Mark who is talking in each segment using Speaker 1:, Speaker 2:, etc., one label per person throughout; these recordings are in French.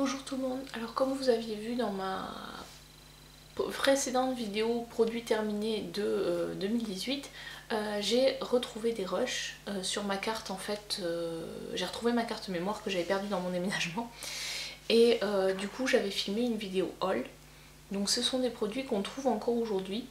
Speaker 1: Bonjour tout le monde, alors comme vous aviez vu dans ma précédente vidéo produit terminé de 2018, j'ai retrouvé des rushs sur ma carte en fait, j'ai retrouvé ma carte mémoire que j'avais perdue dans mon déménagement et du coup j'avais filmé une vidéo haul, donc ce sont des produits qu'on trouve encore aujourd'hui.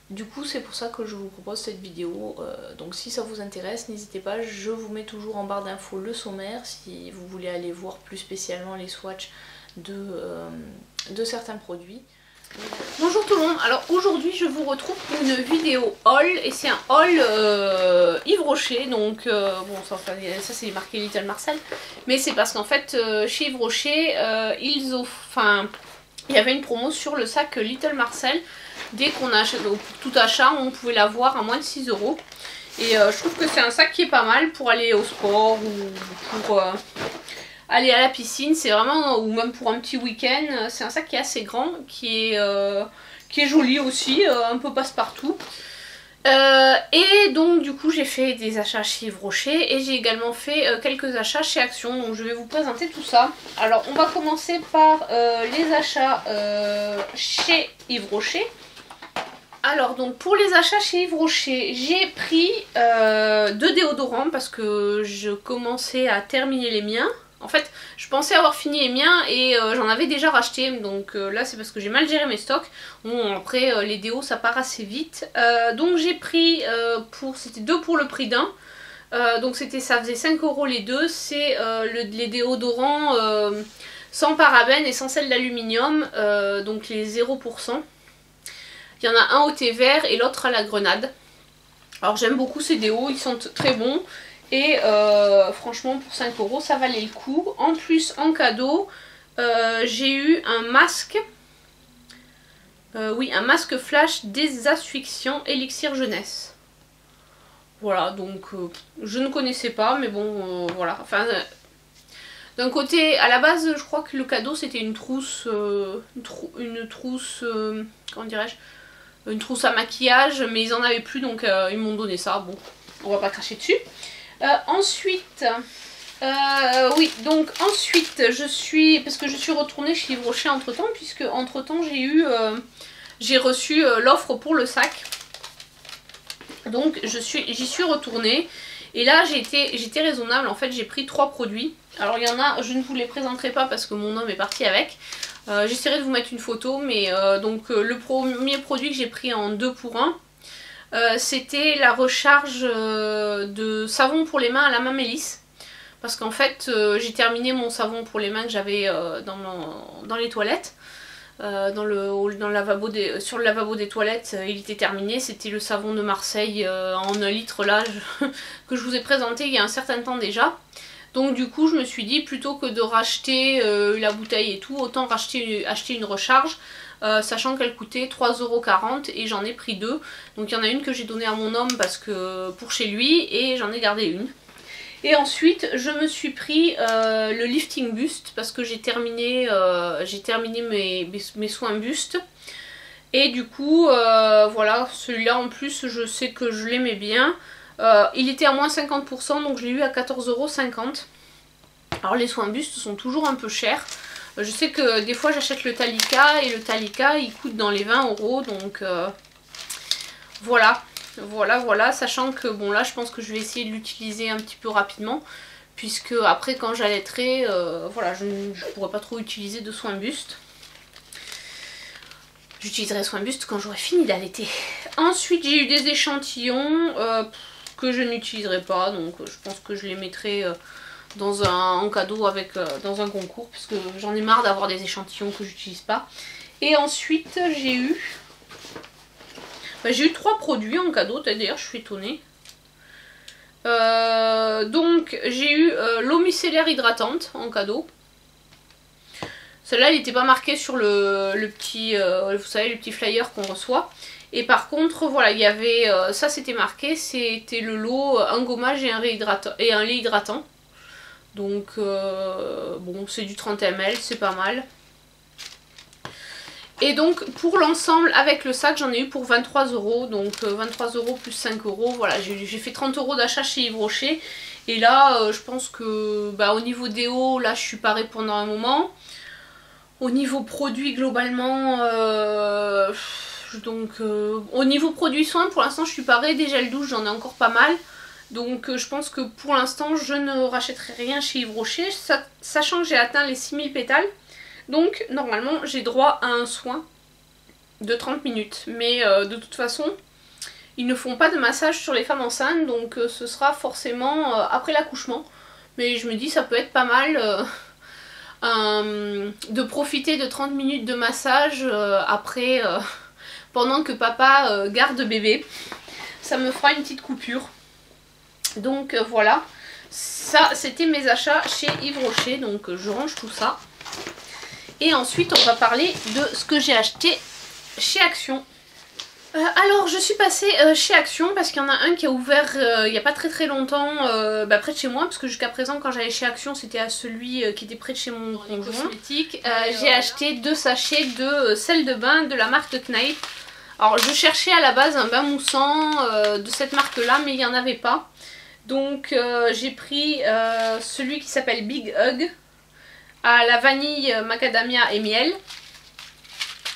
Speaker 1: Du coup c'est pour ça que je vous propose cette vidéo, donc si ça vous intéresse n'hésitez pas, je vous mets toujours en barre d'infos le sommaire si vous voulez aller voir plus spécialement les swatchs de certains produits. Bonjour tout le monde, alors aujourd'hui je vous retrouve pour une vidéo haul et c'est un haul Yves Rocher, donc bon ça c'est marqué Little Marcel, mais c'est parce qu'en fait chez Yves Rocher il y avait une promo sur le sac Little Marcel. Dès qu'on achète, donc pour tout achat, on pouvait l'avoir à moins de 6 €. Et je trouve que c'est un sac qui est pas mal pour aller au sport ou pour aller à la piscine. C'est vraiment, ou même pour un petit week-end, c'est un sac qui est assez grand, qui est joli aussi, un peu passe-partout. Et donc du coup j'ai fait des achats chez Yves Rocher et j'ai également fait quelques achats chez Action, donc je vais vous présenter tout ça. Alors on va commencer par les achats chez Yves Rocher. Alors donc pour les achats chez Yves Rocher, j'ai pris 2 déodorants parce que je commençais à terminer les miens. En fait je pensais avoir fini les miens et j'en avais déjà racheté, donc là c'est parce que j'ai mal géré mes stocks. Bon après les déos ça part assez vite. Donc j'ai pris, c'était 2 pour le prix d'un. Donc ça faisait 5 € les deux. C'est les déodorants sans parabènes et sans sel d'aluminium, donc les 0%. Il y en a un au thé vert et l'autre à la grenade. Alors j'aime beaucoup ces déos, ils sont très bons. Et franchement pour 5 € ça valait le coup. En plus en cadeau j'ai eu un masque. Oui, un masque flash désasphyxiant élixir jeunesse. Voilà, donc je ne connaissais pas, mais bon voilà. Enfin d'un côté, à la base je crois que le cadeau c'était une trousse, comment dirais-je, une trousse à maquillage, mais ils en avaient plus, donc ils m'ont donné ça. Bon, on va pas cracher dessus. Ensuite, oui, donc ensuite parce que je suis retournée chez Yves Rocher entre temps, puisque entre temps j'ai reçu l'offre pour le sac. Donc j'y suis retournée et là j'étais raisonnable. En fait j'ai pris 3 produits. Alors il y en a, je ne vous les présenterai pas parce que mon homme est parti avec. J'essaierai de vous mettre une photo, mais donc le premier produit que j'ai pris en 2 pour 1, c'était la recharge de savon pour les mains à la main Mélisse. Parce qu'en fait j'ai terminé mon savon pour les mains que j'avais dans les toilettes. Sur le lavabo des toilettes, il était terminé. C'était le savon de Marseille en 1 litre là, que je vous ai présenté il y a un certain temps déjà. Donc du coup je me suis dit, plutôt que de racheter la bouteille et tout, autant acheter une recharge, sachant qu'elle coûtait 3,40 € et j'en ai pris 2. Donc il y en a une que j'ai donnée à mon homme parce que pour chez lui, et j'en ai gardé une. Et ensuite je me suis pris le lifting buste parce que j'ai terminé mes soins buste. Et du coup voilà, celui-là en plus je sais que je l'aimais bien. Il était à moins 50%, donc je l'ai eu à 14,50 €. Alors les soins bustes sont toujours un peu chers. Je sais que des fois j'achète le Talika et le Talika il coûte dans les 20 €, donc voilà, sachant que bon là je pense que je vais essayer de l'utiliser un petit peu rapidement, puisque après quand j'allaiterai, voilà, je ne pourrai pas trop utiliser de soins bustes. J'utiliserai soins bustes quand j'aurai fini d'allaiter. Ensuite j'ai eu des échantillons que je n'utiliserai pas, donc je pense que je les mettrai en cadeau dans un concours, parce que j'en ai marre d'avoir des échantillons que j'utilise pas. Et ensuite j'ai eu 3 produits en cadeau, d'ailleurs je suis étonnée. Donc j'ai eu l'eau micellaire hydratante en cadeau. Celle-là elle n'était pas marquée sur le petit, vous savez, le petit flyer qu'on reçoit. Et par contre voilà, il y avait, ça c'était marqué, c'était le lot, un gommage et un lait hydratant. Donc bon, c'est du 30 ml, c'est pas mal. Et donc pour l'ensemble avec le sac j'en ai eu pour 23 €, donc 23 € plus 5 €, voilà, j'ai fait 30 € d'achat chez Yves Rocher. Et là je pense que au niveau déo, là je suis parée pendant un moment.
Speaker 2: Au niveau produit globalement, au niveau produit soins, pour l'instant je suis parée, des gels douche j'en ai encore pas mal. Donc je pense que pour l'instant je ne rachèterai rien chez Yves Rocher, sachant que j'ai atteint les 6000 pétales. Donc normalement j'ai droit à un soin de 30 minutes. Mais de toute façon, ils ne font pas de massage sur les femmes enceintes, donc ce sera forcément après l'accouchement. Mais je me dis ça peut être pas mal de profiter de 30 minutes de massage après, pendant que papa garde bébé. Ça me fera une petite coupure. Donc voilà, ça c'était mes achats chez Yves Rocher, donc je range tout ça. Et ensuite on va parler de ce que j'ai acheté chez Action. Alors je suis passée chez Action parce qu'il y en a un qui a ouvert il n'y a pas très longtemps près de chez moi, parce que jusqu'à présent quand j'allais chez Action c'était à celui qui était près de chez mon conjoint. J'ai acheté 2 sachets de sel de bain de la marque Kneipp. Alors je cherchais à la base un bain moussant de cette marque là, mais il n'y en avait pas. Donc j'ai pris celui qui s'appelle Big Hug à la vanille, macadamia et miel.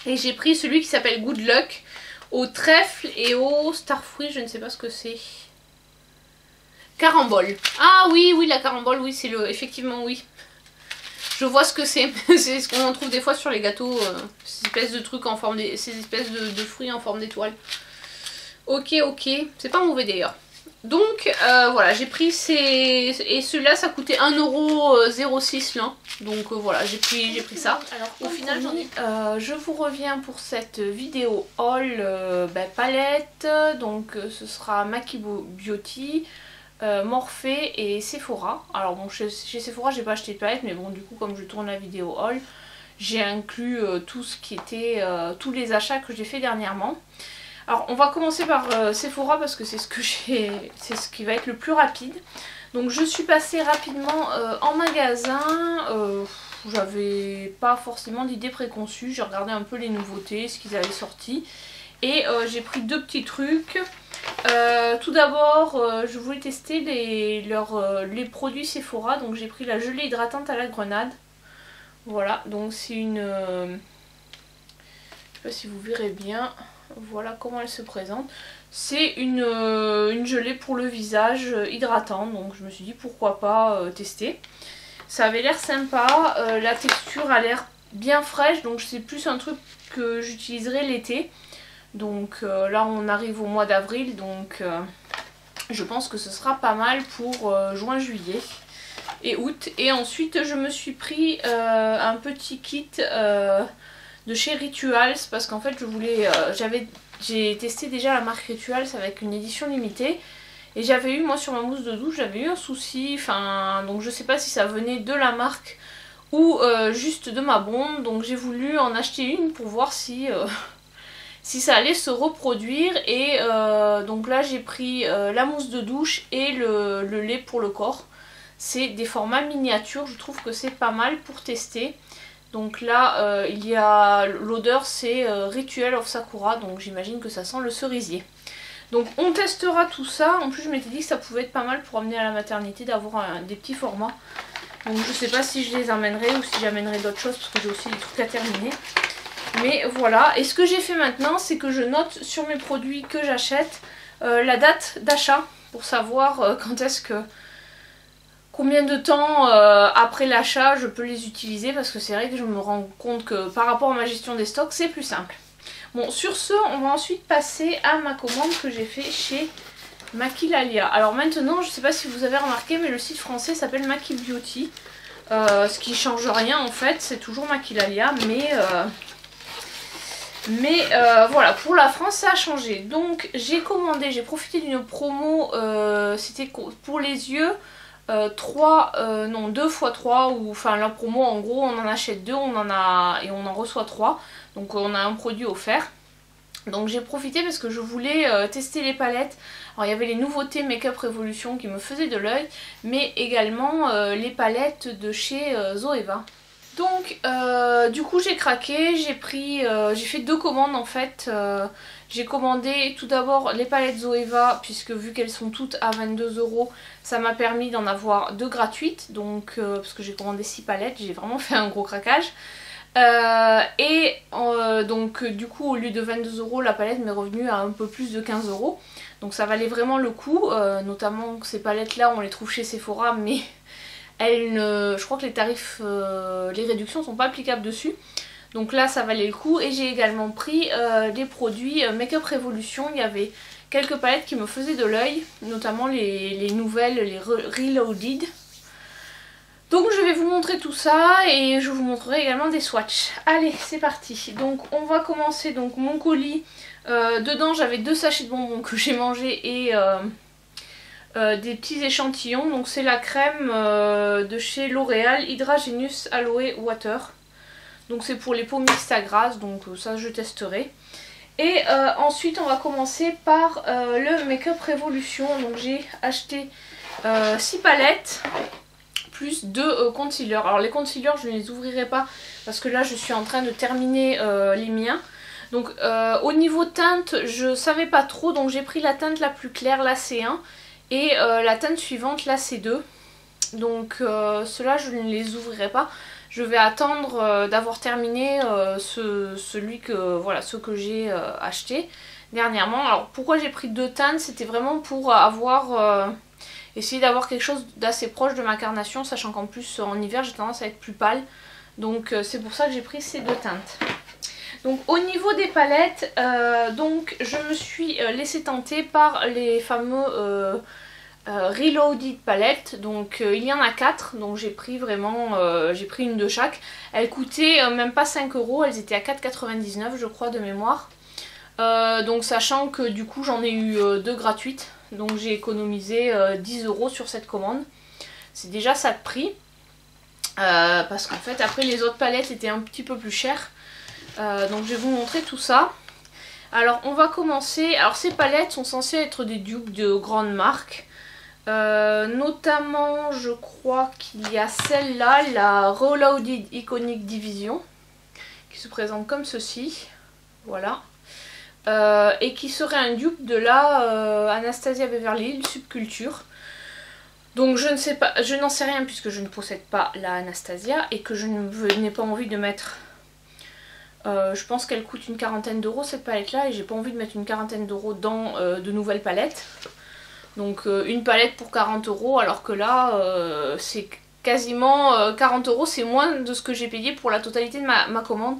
Speaker 2: Et j'ai pris celui qui s'appelle Good Luck au trèfle et au starfruit, je ne sais pas ce que c'est. Carambole. Ah oui, la carambole, oui, c'est le... Effectivement, oui. Je vois ce que c'est. C'est ce qu'on en trouve des fois sur les gâteaux. Ces espèces de trucs en forme... Ces espèces de fruits en forme d'étoile. Ok. C'est pas mauvais d'ailleurs. Donc voilà, j'ai pris ces... Et celui-là, ça coûtait 1,06€ là. Donc voilà, j'ai pris ça. Alors au final, je vous reviens pour cette vidéo haul palette. Donc ce sera Maki Beauty, Morphe et Sephora. Alors bon, chez Sephora, j'ai pas acheté de palette, mais bon, du coup, comme je tourne la vidéo haul, j'ai inclus tout ce qui était... tous les achats que j'ai fait dernièrement. Alors on va commencer par Sephora parce que c'est ce qui va être le plus rapide. Donc je suis passée rapidement en magasin, j'avais pas forcément d'idée préconçue, j'ai regardé un peu les nouveautés, ce qu'ils avaient sorti. Et j'ai pris 2 petits trucs. Tout d'abord je voulais tester les produits Sephora, donc j'ai pris la gelée hydratante à la grenade. Voilà, donc c'est une... je sais pas si vous verrez bien... Voilà comment elle se présente. C'est une gelée pour le visage hydratant, donc je me suis dit pourquoi pas tester. Ça avait l'air sympa, la texture a l'air bien fraîche, donc c'est plus un truc que j'utiliserai l'été. Donc là on arrive au mois d'avril, donc je pense que ce sera pas mal pour juin-juillet et août. Et ensuite je me suis pris un petit kit... de chez Rituals, parce qu'en fait je voulais j'ai testé déjà la marque Rituals avec une édition limitée et j'avais eu, moi sur ma mousse de douche, j'avais eu un souci, donc je sais pas si ça venait de la marque ou juste de ma bombe, donc j'ai voulu en acheter une pour voir si si ça allait se reproduire. Et donc là j'ai pris la mousse de douche et le lait pour le corps. C'est des formats miniatures, je trouve que c'est pas mal pour tester. Donc là, il y a l'odeur, c'est Ritual of Sakura, donc j'imagine que ça sent le cerisier. Donc on testera tout ça. En plus, je m'étais dit que ça pouvait être pas mal pour amener à la maternité, d'avoir des petits formats. Donc je sais pas si je les emmènerai ou si j'amènerai d'autres choses, parce que j'ai aussi des trucs à terminer. Mais voilà, et ce que j'ai fait maintenant, c'est que je note sur mes produits que j'achète la date d'achat, pour savoir quand est-ce que... combien de temps après l'achat je peux les utiliser, parce que c'est vrai que je me rends compte que par rapport à ma gestion des stocks c'est plus simple. Bon, sur ce on va ensuite passer à ma commande que j'ai fait chez Maquilalia. Alors maintenant, je sais pas si vous avez remarqué, mais le site français s'appelle Maki Beauty, ce qui change rien en fait, c'est toujours Maquilalia, mais voilà, pour la France ça a changé. Donc j'ai commandé, j'ai profité d'une promo, c'était pour les yeux, 2 x 3, ou enfin la promo en gros on en achète 2 et on en reçoit 3, donc on a un produit offert. Donc j'ai profité parce que je voulais tester les palettes. Alors il y avait les nouveautés Make Up Revolution qui me faisaient de l'œil, mais également les palettes de chez Zoeva. Donc du coup j'ai craqué, j'ai fait 2 commandes en fait. J'ai commandé tout d'abord les palettes Zoeva, puisque vu qu'elles sont toutes à 22 €, ça m'a permis d'en avoir 2 gratuites, donc parce que j'ai commandé 6 palettes, j'ai vraiment fait un gros craquage. Donc du coup au lieu de 22 € la palette m'est revenue à un peu plus de 15 €. Donc ça valait vraiment le coup, notamment que ces palettes là on les trouve chez Sephora mais je crois que les tarifs, les réductions sont pas applicables dessus. Donc là ça valait le coup et j'ai également pris des produits Make Up Revolution. Il y avait quelques palettes qui me faisaient de l'œil, notamment les nouvelles, les Reloaded. Donc je vais vous montrer tout ça et je vous montrerai également des swatchs. Allez, c'est parti. Donc on va commencer donc mon colis. Dedans j'avais 2 sachets de bonbons que j'ai mangés et des petits échantillons. Donc c'est la crème de chez L'Oréal Hydra Genius Aloe Water. Donc c'est pour les peaux mixtes à grasse, donc ça je testerai. Et ensuite on va commencer par le Make Up Revolution. Donc j'ai acheté 6 palettes. Plus 2 concealers. Alors les concealers je ne les ouvrirai pas parce que là je suis en train de terminer les miens. Donc au niveau teinte je savais pas trop, donc j'ai pris la teinte la plus claire, la C1, et la teinte suivante, la C2. Donc ceux-là je ne les ouvrirai pas. Je vais attendre d'avoir terminé ceux que j'ai acheté dernièrement. Alors pourquoi j'ai pris 2 teintes, c'était vraiment pour essayer d'avoir quelque chose d'assez proche de ma carnation, sachant qu'en plus en hiver j'ai tendance à être plus pâle. Donc c'est pour ça que j'ai pris ces 2 teintes. Donc au niveau des palettes, donc je me suis laissée tenter par les fameux Reloaded palettes. Donc il y en a 4, donc j'ai pris vraiment, j'ai pris une de chaque. Elles coûtaient même pas 5 €, elles étaient à 4,99 € je crois de mémoire. Donc sachant que du coup j'en ai eu 2 gratuites. Donc j'ai économisé 10 € sur cette commande. C'est déjà ça de prix. Parce qu'en fait après les autres palettes étaient un petit peu plus chères. Donc je vais vous montrer tout ça. Alors on va commencer. Alors ces palettes sont censées être des dupes de grandes marques. Notamment je crois qu'il y a celle-là, la Reloaded Iconic Division. Qui se présente comme ceci. Voilà. Et qui serait un dupe de la Anastasia Beverly Hills Subculture. Donc je ne sais pas, je n'en sais rien puisque je ne possède pas la Anastasia et que je n'ai pas envie de mettre. Je pense qu'elle coûte une quarantaine d'euros cette palette là et j'ai pas envie de mettre une quarantaine d'euros dans de nouvelles palettes. Donc une palette pour 40 € alors que là c'est quasiment 40 €, c'est moins de ce que j'ai payé pour la totalité de ma commande.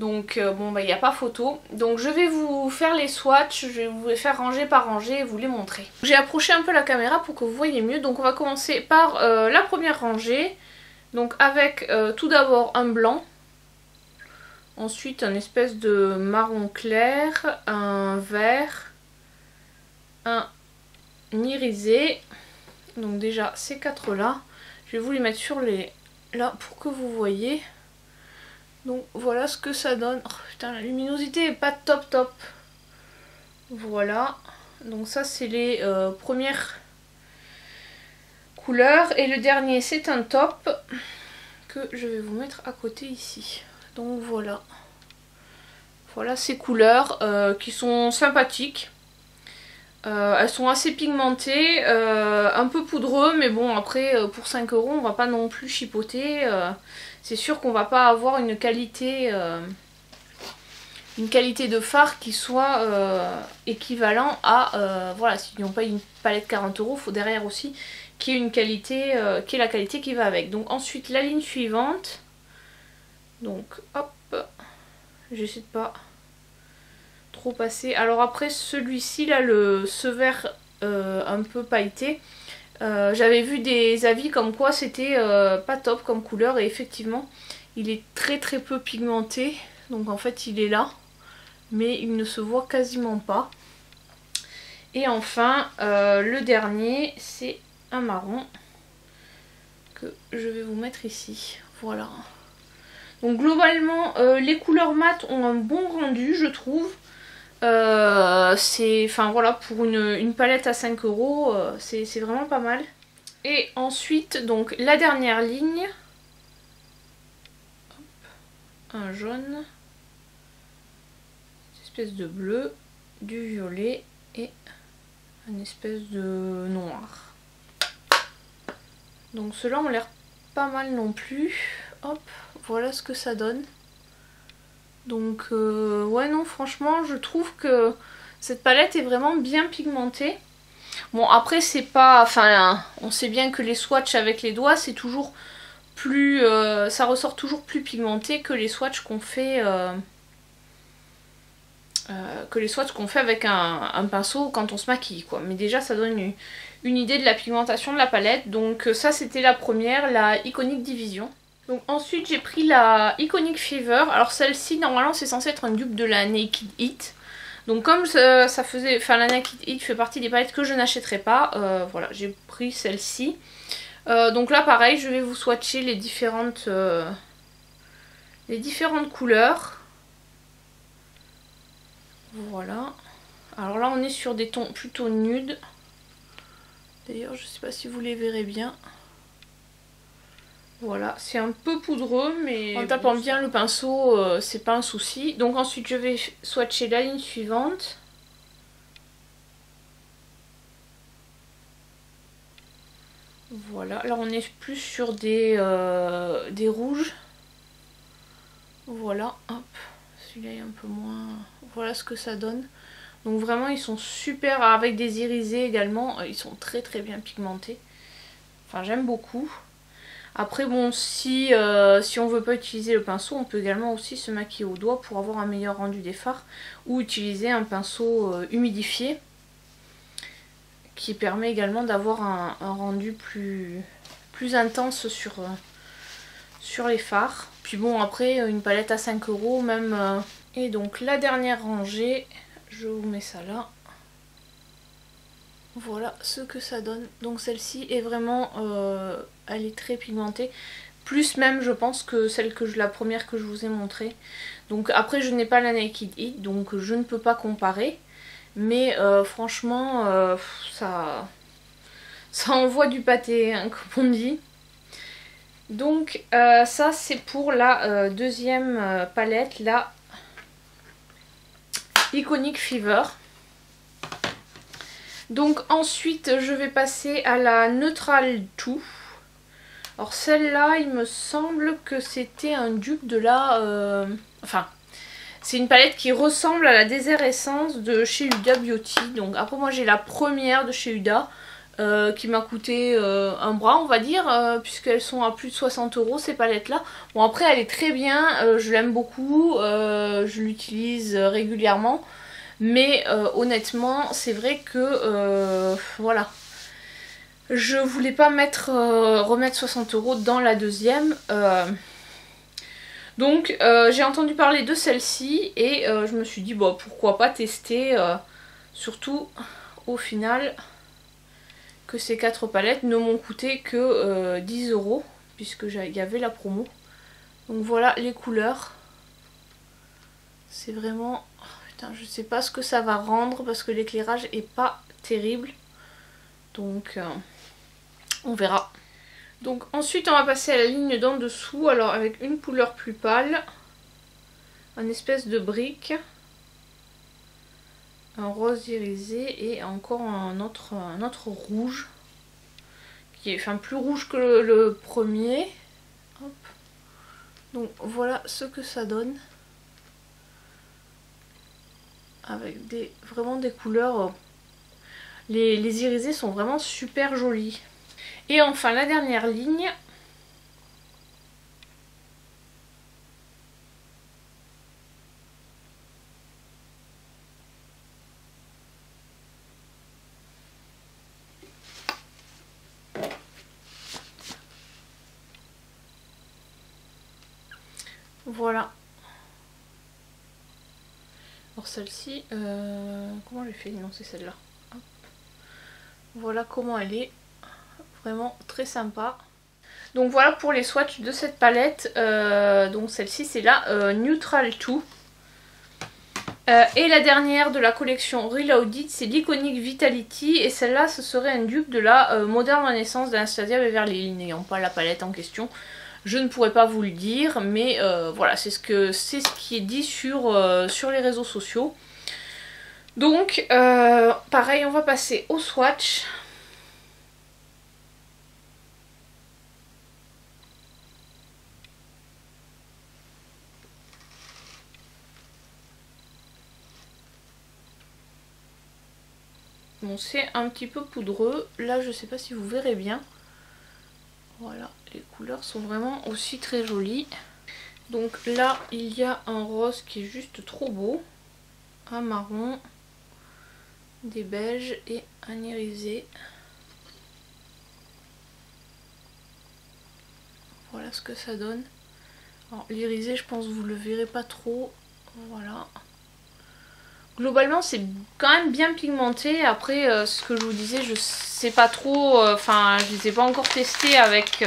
Speaker 2: Donc bon bah il n'y a pas photo. Donc je vais vous faire les swatchs, je vais vous les faire rangée par rangée et vous les montrer. J'ai approché un peu la caméra pour que vous voyez mieux. Donc on va commencer par la première rangée. Donc avec tout d'abord un blanc. Ensuite un espèce de marron clair, un vert, un irisé. Donc déjà ces 4 là. Je vais vous les mettre sur les là pour que vous voyez. Donc voilà ce que ça donne. Oh, putain, la luminosité est pas top. Voilà. Donc ça c'est les premières couleurs. Et le dernier c'est un top que je vais vous mettre à côté ici. Donc voilà. Voilà ces couleurs qui sont sympathiques. Elles sont assez pigmentées, un peu poudreux, mais bon après pour 5 € on va pas non plus chipoter. C'est sûr qu'on va pas avoir une qualité de fard qui soit équivalent à voilà, s'ils n'ont pas une palette 40 €, il faut derrière aussi qu'il y ait une qualité, qui est la qualité qui va avec. Donc ensuite la ligne suivante. Donc hop, j'essaie de pas trop passer. Alors après celui-ci là, ce vert un peu pailleté, j'avais vu des avis comme quoi c'était pas top comme couleur et effectivement il est très peu pigmenté. Donc en fait il est là mais il ne se voit quasiment pas. Et enfin le dernier c'est un marron que je vais vous mettre ici. Voilà. Donc globalement les couleurs mat ont un bon rendu je trouve. Enfin voilà, pour une palette à 5 €, c'est vraiment pas mal. Et ensuite donc la dernière ligne. Hop, un jaune, une espèce de bleu, du violet et une espèce de noir. Donc ceux-là ont l'air pas mal non plus. Hop, voilà ce que ça donne. Donc ouais non franchement je trouve que cette palette est vraiment bien pigmentée. Bon après c'est pas... Enfin on sait bien que les swatchs avec les doigts c'est toujours plus... ça ressort toujours plus pigmenté que les swatchs qu'on fait... avec un pinceau quand on se maquille quoi. Mais déjà ça donne une idée de la pigmentation de la palette. Donc ça c'était la première, la Iconic Division. Donc ensuite j'ai pris la Iconic Fever. Alors celle-ci normalement c'est censé être un dupe de la Naked Heat. Donc comme ça faisait, enfin la Naked Heat fait partie des palettes que je n'achèterai pas, voilà j'ai pris celle-ci. Donc là pareil je vais vous swatcher les différentes couleurs. Voilà. Alors là on est sur des tons plutôt nudes. D'ailleurs je sais pas si vous les verrez bien. Voilà, c'est un peu poudreux mais en tapant bien le pinceau c'est pas un souci. Donc ensuite je vais swatcher la ligne suivante. Voilà, là on est plus sur des rouges. Voilà, hop, celui-là est un peu moins... Voilà ce que ça donne. Donc vraiment ils sont super, avec des irisés également, ils sont très très bien pigmentés. Enfin j'aime beaucoup. Après bon si on veut pas utiliser le pinceau, on peut également aussi se maquiller au doigt pour avoir un meilleur rendu des fards. Ou utiliser un pinceau humidifié qui permet également d'avoir un rendu plus intense sur les fards. Puis bon après une palette à 5 € même. Et donc la dernière rangée, je vous mets ça là. Voilà ce que ça donne. Donc celle-ci est vraiment, elle est très pigmentée. Plus même je pense que la première que je vous ai montrée. Donc après je n'ai pas la Naked Heat donc je ne peux pas comparer. Mais franchement ça envoie du pâté hein, comme on dit. Donc ça c'est pour la deuxième palette, la Iconic Fever. Donc ensuite je vais passer à la Neutral 2. Alors celle-là il me semble que c'était un dupe de la... Enfin c'est une palette qui ressemble à la Desert Essence de chez Huda Beauty. Donc après moi j'ai la première de chez Huda qui m'a coûté un bras on va dire, puisqu'elles sont à plus de 60 € ces palettes là. Bon après elle est très bien, je l'aime beaucoup, je l'utilise régulièrement. Mais honnêtement c'est vrai que voilà, je voulais pas remettre 60 € dans la deuxième. Donc j'ai entendu parler de celle-ci et je me suis dit bon pourquoi pas tester, surtout au final que ces 4 palettes ne m'ont coûté que 10 € puisque il y avait la promo. Donc voilà les couleurs. C'est vraiment... Oh, putain, je sais pas ce que ça va rendre parce que l'éclairage est pas terrible. Donc on verra. Donc ensuite on va passer à la ligne d'en dessous. Alors avec une couleur plus pâle. Un espèce de brique. Un rose irisé et encore un autre rouge. Qui est enfin plus rouge que le premier. Hop. Donc voilà ce que ça donne. Avec vraiment des couleurs... Les irisés sont vraiment super jolis. Et enfin la dernière ligne. Voilà. Alors celle-ci, comment j'ai fait? Non, c'est celle-là. Voilà comment elle est. Vraiment très sympa. Donc voilà pour les swatchs de cette palette. Donc celle-ci c'est la Neutral 2. Et la dernière de la collection Reloaded c'est l'Iconic Vitality. Et celle-là ce serait un dupe de la Modern Renaissance d'Anastasia Beverly Hills. N'ayant pas la palette en question, je ne pourrais pas vous le dire. Mais voilà, c'est ce qui est dit sur les réseaux sociaux. Donc pareil, on va passer au swatch. Bon, c'est un petit peu poudreux. Là, je sais pas si vous verrez bien. Voilà, les couleurs sont vraiment aussi très jolies. Donc là, il y a un rose qui est juste trop beau. Un marron, des beiges et un irisé. Voilà ce que ça donne. Alors l'irisé, je pense que vous le verrez pas trop. Voilà. Globalement, c'est quand même bien pigmenté. Après, ce que je vous disais, je sais pas trop. Enfin, je les ai pas encore testés avec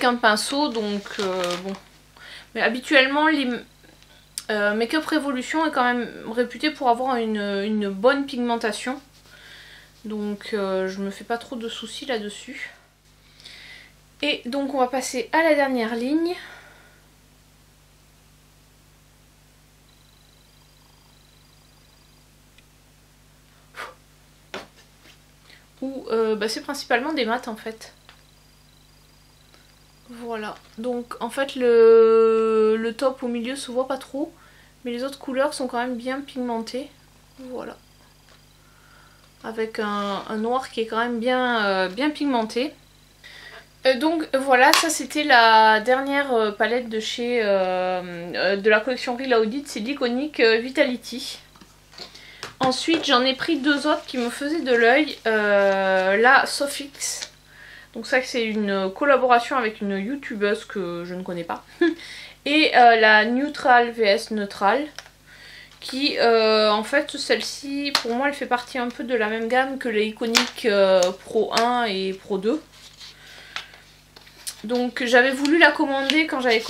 Speaker 2: un pinceau. Donc, bon. Mais habituellement, les Make-up Revolution est quand même réputé pour avoir une bonne pigmentation. Donc, je me fais pas trop de soucis là-dessus. Et donc, on va passer à la dernière ligne. Où c'est principalement des mats en fait. Voilà, donc en fait le top au milieu se voit pas trop, mais les autres couleurs sont quand même bien pigmentées. Voilà. Avec un noir qui est quand même bien pigmenté. Donc voilà, ça c'était la dernière palette de chez de la collection Real Audit, c'est l'Iconic Vitality. Ensuite j'en ai pris deux autres qui me faisaient de l'œil. La Sofix. Donc ça c'est une collaboration avec une youtubeuse que je ne connais pas. Et la Neutral vs Neutral. Qui en fait celle-ci pour moi elle fait partie un peu de la même gamme que les Iconic Pro 1 et Pro 2. Donc j'avais voulu la commander quand j'avais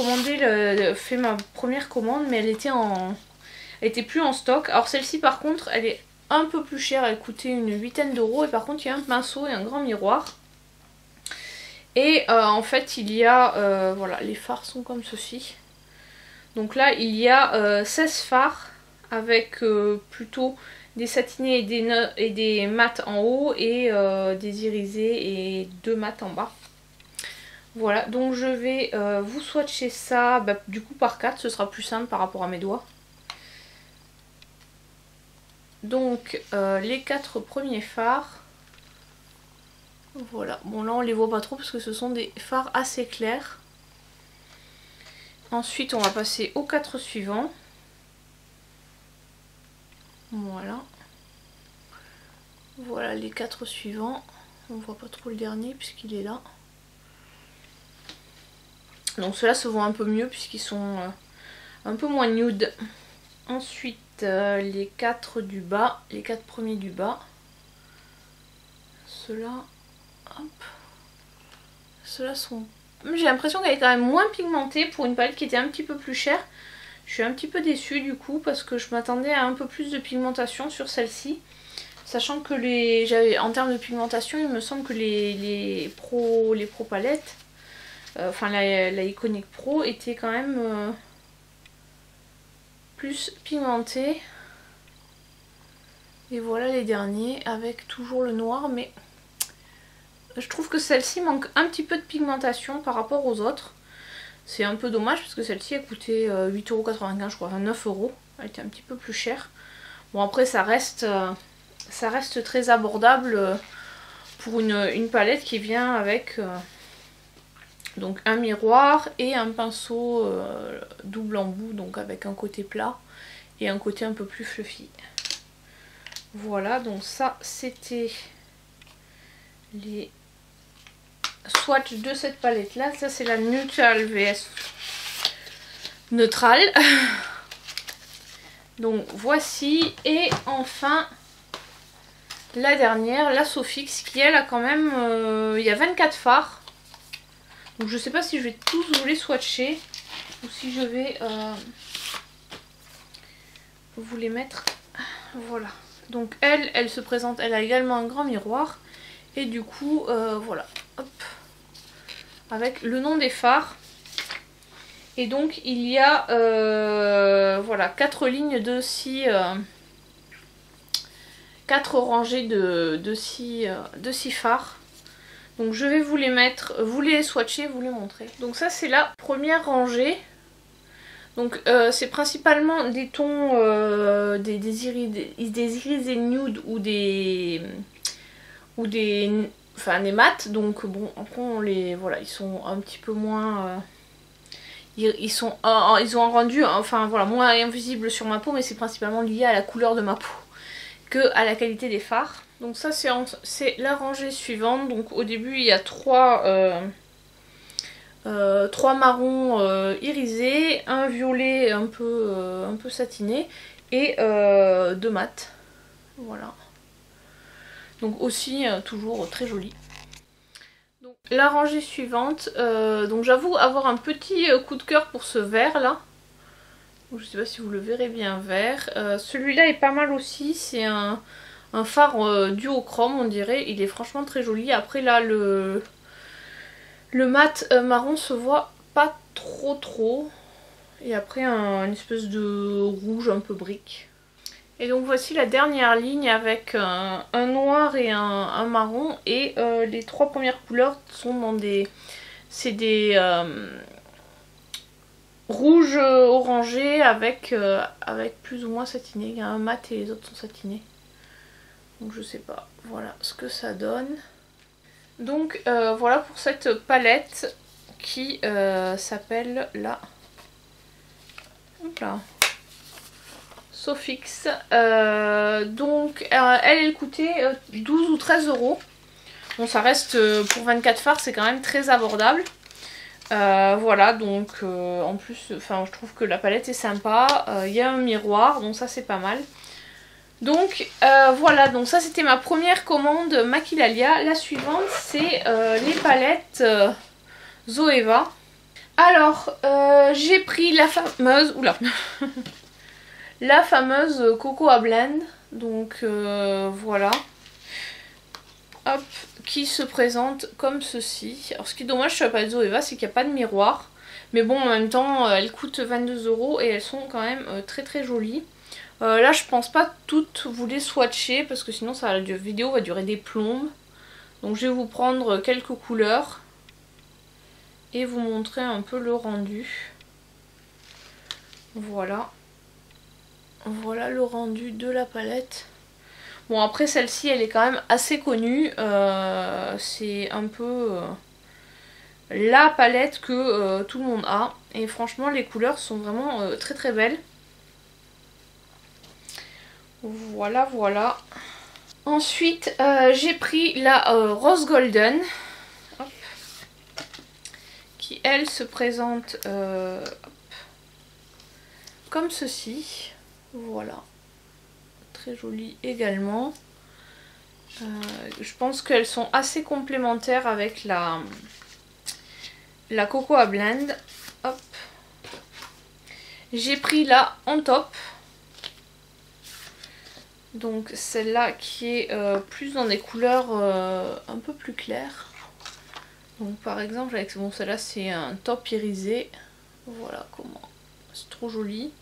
Speaker 2: fait ma première commande, mais elle était plus en stock. Alors celle-ci par contre elle est un peu plus chère, elle coûtait une vingtaine d'euros, et par contre il y a un pinceau et un grand miroir. Et en fait il y a, voilà, les fards sont comme ceci. Donc là il y a 16 fards avec plutôt des satinés et des mats en haut et des irisés et 2 mats en bas. Voilà, donc je vais vous swatcher ça du coup par 4, ce sera plus simple par rapport à mes doigts. Donc les 4 premiers fards. Voilà, bon là on les voit pas trop parce que ce sont des fards assez clairs. Ensuite on va passer aux 4 suivants. Voilà. Voilà les 4 suivants. On voit pas trop le dernier puisqu'il est là. Donc ceux-là se voient un peu mieux puisqu'ils sont un peu moins nude. Ensuite les 4 du bas, les 4 premiers du bas. Ceux-là, hop. Ceux-là sont... J'ai l'impression qu'elle est quand même moins pigmentée pour une palette qui était un petit peu plus chère. Je suis un petit peu déçue du coup parce que je m'attendais à un peu plus de pigmentation sur celle-ci. Sachant que en termes de pigmentation, il me semble que les pro palettes, enfin la Iconic Pro était quand même plus pigmentée. Et voilà les derniers avec toujours le noir, mais je trouve que celle-ci manque un petit peu de pigmentation par rapport aux autres. C'est un peu dommage parce que celle-ci a coûté 8,95 € je crois, 9 €. Elle était un petit peu plus chère. Bon après ça reste très abordable pour une palette qui vient avec donc un miroir et un pinceau double embout, donc avec un côté plat et un côté un peu plus fluffy. Voilà, donc ça c'était les swatchs de cette palette là. Ça c'est la Neutral vs Neutral. Donc voici, et enfin la dernière, la Sofix, qui elle a quand même il y a 24 fards. Donc je sais pas si je vais tous vous les swatcher ou si je vais vous les mettre. Voilà. Donc elle se présente, elle a également un grand miroir. Et du coup, voilà. Hop. Avec le nom des fards. Et donc il y a voilà 4 lignes de 6... 4 rangées de 6 fards. Donc je vais vous les mettre, vous les swatcher, vous les montrer. Donc ça c'est la première rangée. Donc c'est principalement des tons des irisés nude ou des enfin des mats. Donc bon, après voilà, ils sont un petit peu moins ils ont un rendu enfin voilà moins invisible sur ma peau, mais c'est principalement lié à la couleur de ma peau que à la qualité des fards. Donc ça c'est la rangée suivante. Donc au début il y a trois marrons irisés, un violet un peu satiné et deux mats. Voilà. Donc aussi toujours très joli. Donc, la rangée suivante, donc j'avoue avoir un petit coup de cœur pour ce vert là. Je sais pas si vous le verrez bien vert. Celui-là est pas mal aussi, c'est un fard duochrome on dirait. Il est franchement très joli. Après là le mat marron se voit pas trop. Et après une espèce de rouge un peu brique. Et donc voici la dernière ligne avec un noir et un marron. Et les trois premières couleurs sont dans des... c'est des rouges orangés avec plus ou moins satiné. Il y a un mat et les autres sont satinés. Donc je sais pas. Voilà ce que ça donne. Donc voilà pour cette palette qui s'appelle la Sofix. Donc elle coûtait 12 ou 13 euros. Bon, ça reste pour 24 fards, c'est quand même très abordable. Voilà, donc en plus je trouve que la palette est sympa. Il y a un miroir, donc ça c'est pas mal. Donc voilà, donc ça c'était ma première commande Maquilalia. La suivante c'est les palettes Zoeva. Alors j'ai pris la fameuse la fameuse Cocoa Blend. Donc voilà. Hop, qui se présente comme ceci. Alors ce qui est dommage sur la palette Zoeva, c'est qu'il n'y a pas de miroir. Mais bon, en même temps, elles coûtent 22 € et elles sont quand même très jolies. Là je pense pas toutes vous les swatcher parce que sinon la vidéo va durer des plombes. Donc je vais vous prendre quelques couleurs et vous montrer un peu le rendu. Voilà. Voilà le rendu de la palette. Bon après celle-ci elle est quand même assez connue. C'est un peu la palette que tout le monde a. Et franchement les couleurs sont vraiment très belles. Voilà. Ensuite, j'ai pris la Rose Golden. Hop. Qui, elle, se présente comme ceci. Voilà. Très jolie également. Je pense qu'elles sont assez complémentaires avec la Cocoa Blend. Hop. J'ai pris la On Top. Donc celle-là qui est plus dans des couleurs un peu plus claires. Donc par exemple avec celle-là c'est un top irisé. Voilà comment. C'est trop joli.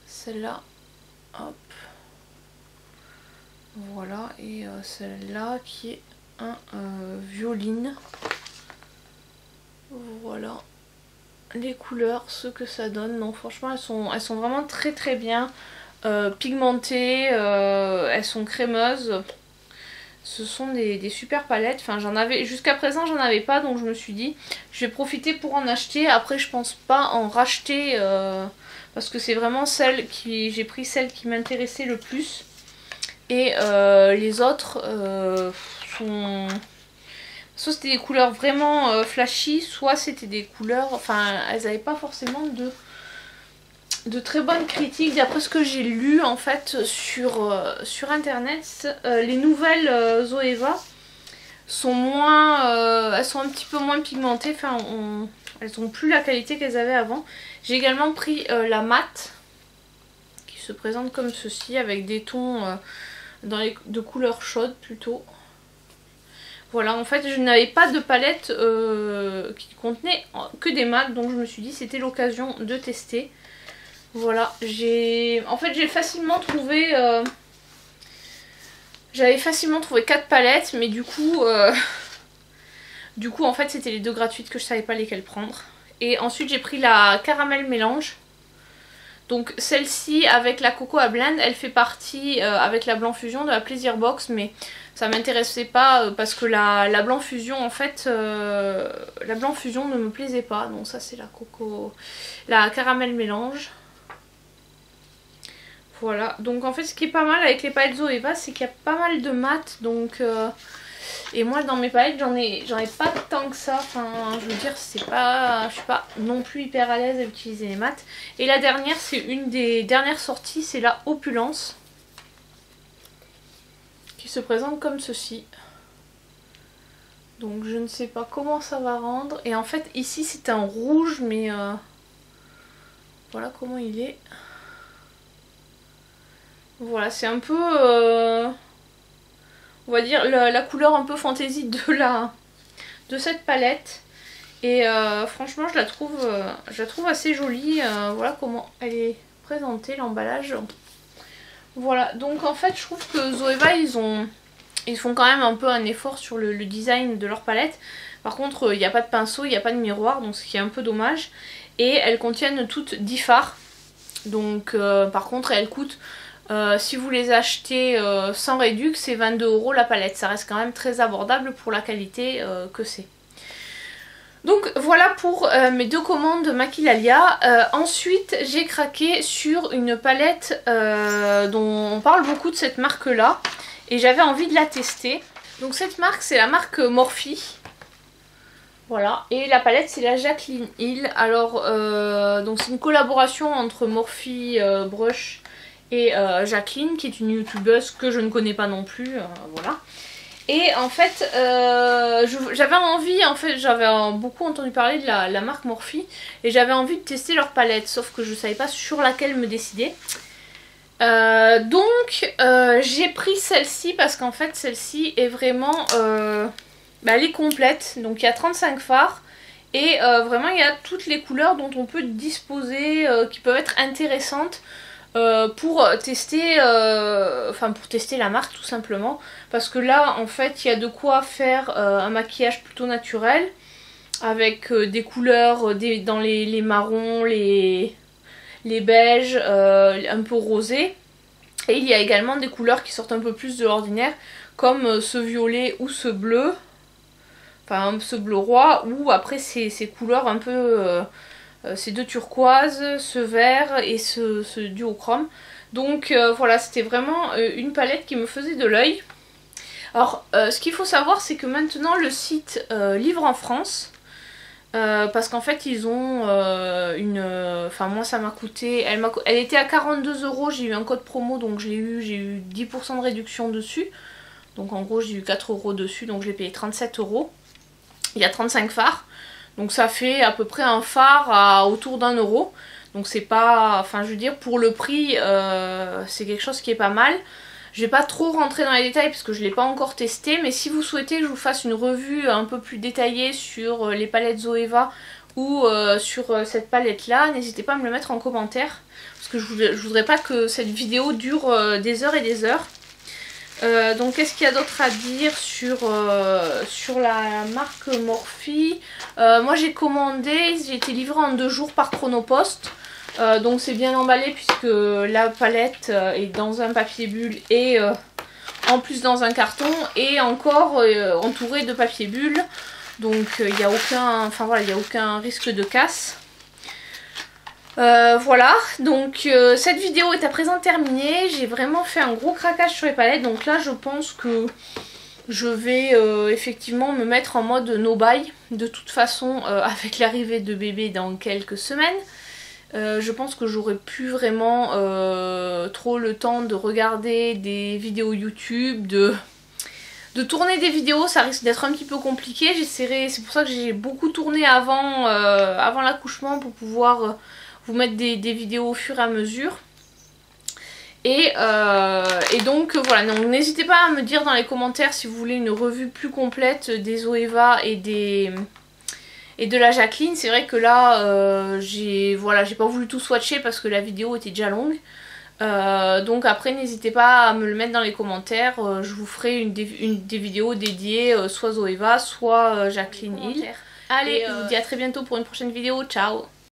Speaker 2: Celle-là, hop. Voilà, et celle-là qui est un violine. Voilà les couleurs, ce que ça donne. Donc franchement elles sont vraiment très bien. Pigmentées, elles sont crémeuses. Ce sont des super palettes. Enfin jusqu'à présent j'en avais pas, donc je me suis dit je vais profiter pour en acheter. Après je pense pas en racheter parce que c'est vraiment j'ai pris celle qui m'intéressait le plus. Et les autres sont... soit c'était des couleurs vraiment flashy, soit c'était des couleurs... Enfin elles n'avaient pas forcément de très bonnes critiques d'après ce que j'ai lu en fait sur internet. Les nouvelles Zoeva sont moins elles sont un petit peu moins pigmentées, enfin elles n'ont plus la qualité qu'elles avaient avant. J'ai également pris la mat qui se présente comme ceci avec des tons de couleurs chaudes plutôt. Voilà, en fait je n'avais pas de palette qui contenait que des mats, donc je me suis dit c'était l'occasion de tester. Voilà, j'ai facilement trouvé... j'avais facilement trouvé 4 palettes, mais du coup en fait c'était les deux gratuites que je savais pas lesquelles prendre. Et ensuite j'ai pris la caramel mélange. Donc celle-ci avec la Coco à Blend, elle fait partie avec la Blanc Fusion de la Plaisir Box, mais ça m'intéressait pas parce que la Blanc Fusion en fait, la Blanc Fusion ne me plaisait pas. Donc ça c'est la Coco, la Caramel Mélange. Voilà, donc en fait ce qui est pas mal avec les palettes Zoeva, c'est qu'il y a pas mal de mat, donc et moi dans mes palettes j'en ai pas tant que ça, enfin je veux dire c'est pas, je suis pas non plus hyper à l'aise à utiliser les mats. Et la dernière, c'est une des dernières sorties, c'est la Opulence, qui se présente comme ceci. Donc je ne sais pas comment ça va rendre, et en fait ici c'est un rouge, mais voilà comment il est. Voilà, c'est un peu, on va dire, la couleur un peu fantaisie de cette palette. Et franchement, je la trouve assez jolie. Voilà comment elle est présentée, l'emballage. Voilà, donc en fait, je trouve que Zoeva, ils font quand même un peu un effort sur le design de leur palette. Par contre, il n'y a pas de pinceau, il n'y a pas de miroir, donc ce qui est un peu dommage. Et elles contiennent toutes 10 fards. Donc par contre, elles coûtent... si vous les achetez sans réduc, c'est 22 € la palette. Ça reste quand même très abordable pour la qualité que c'est. Donc voilà pour mes deux commandes Maquilalia. Ensuite j'ai craqué sur une palette dont on parle beaucoup de cette marque là. Et j'avais envie de la tester. Donc cette marque c'est la marque Morphe. Voilà, et la palette c'est la Jaclyn Hill. Alors donc c'est une collaboration entre Morphe Brush et Jaclyn, qui est une youtubeuse que je ne connais pas non plus, voilà. Et en fait, j'avais envie, j'avais beaucoup entendu parler de la marque Morphe, et j'avais envie de tester leur palette, sauf que je ne savais pas sur laquelle me décider. Donc j'ai pris celle-ci, parce qu'en fait celle-ci est vraiment, elle est complète, donc il y a 35 fards. Et vraiment il y a toutes les couleurs dont on peut disposer, qui peuvent être intéressantes. Pour tester la marque tout simplement, parce que là en fait il y a de quoi faire un maquillage plutôt naturel avec des couleurs dans les marrons, les beiges, un peu rosés, et il y a également des couleurs qui sortent un peu plus de l'ordinaire comme ce violet ou ce bleu, enfin ce bleu roi, ou après ces couleurs un peu... ces deux turquoises, ce vert et ce duochrome. Donc voilà, c'était vraiment une palette qui me faisait de l'œil. Alors ce qu'il faut savoir, c'est que maintenant le site livre en France. Parce qu'en fait ils ont enfin moi ça m'a coûté, elle était à 42 €, j'ai eu un code promo donc j'ai eu 10% de réduction dessus. Donc en gros j'ai eu 4 € dessus, donc je l'ai payé 37 €. Il y a 35 fards. Donc ça fait à peu près un fard à autour d'1 €. Donc c'est pas... Enfin je veux dire, pour le prix, c'est quelque chose qui est pas mal. Je vais pas trop rentrer dans les détails parce que je l'ai pas encore testé. Mais si vous souhaitez que je vous fasse une revue un peu plus détaillée sur les palettes Zoeva ou sur cette palette là, n'hésitez pas à me le mettre en commentaire. Parce que je voudrais pas que cette vidéo dure des heures et des heures. Donc qu'est-ce qu'il y a d'autre à dire sur la marque Morphe. Moi j'ai commandé, j'ai été livrée en 2 jours par Chronopost. Donc c'est bien emballé puisque la palette est dans un papier bulle et en plus dans un carton et encore entourée de papier bulle. Donc il n'y a aucun, il y a aucun risque de casse. Voilà, donc cette vidéo est à présent terminée. J'ai vraiment fait un gros craquage sur les palettes. Donc là je pense que je vais effectivement me mettre en mode no buy. De toute façon avec l'arrivée de bébé dans quelques semaines, je pense que j'aurai plus vraiment trop le temps de regarder des vidéos YouTube, de tourner des vidéos. Ça risque d'être un petit peu compliqué. J'essaierai, c'est pour ça que j'ai beaucoup tourné avant l'accouchement pour pouvoir... vous mettre des vidéos au fur et à mesure. Et donc voilà, n'hésitez pas à me dire dans les commentaires si vous voulez une revue plus complète des Zoeva et de la Jaclyn. C'est vrai que là j'ai pas voulu tout swatcher parce que la vidéo était déjà longue. Donc après n'hésitez pas à me le mettre dans les commentaires. Je vous ferai des vidéos dédiées soit Zoeva soit Jaclyn Hill. Allez, je vous dis à très bientôt pour une prochaine vidéo. Ciao!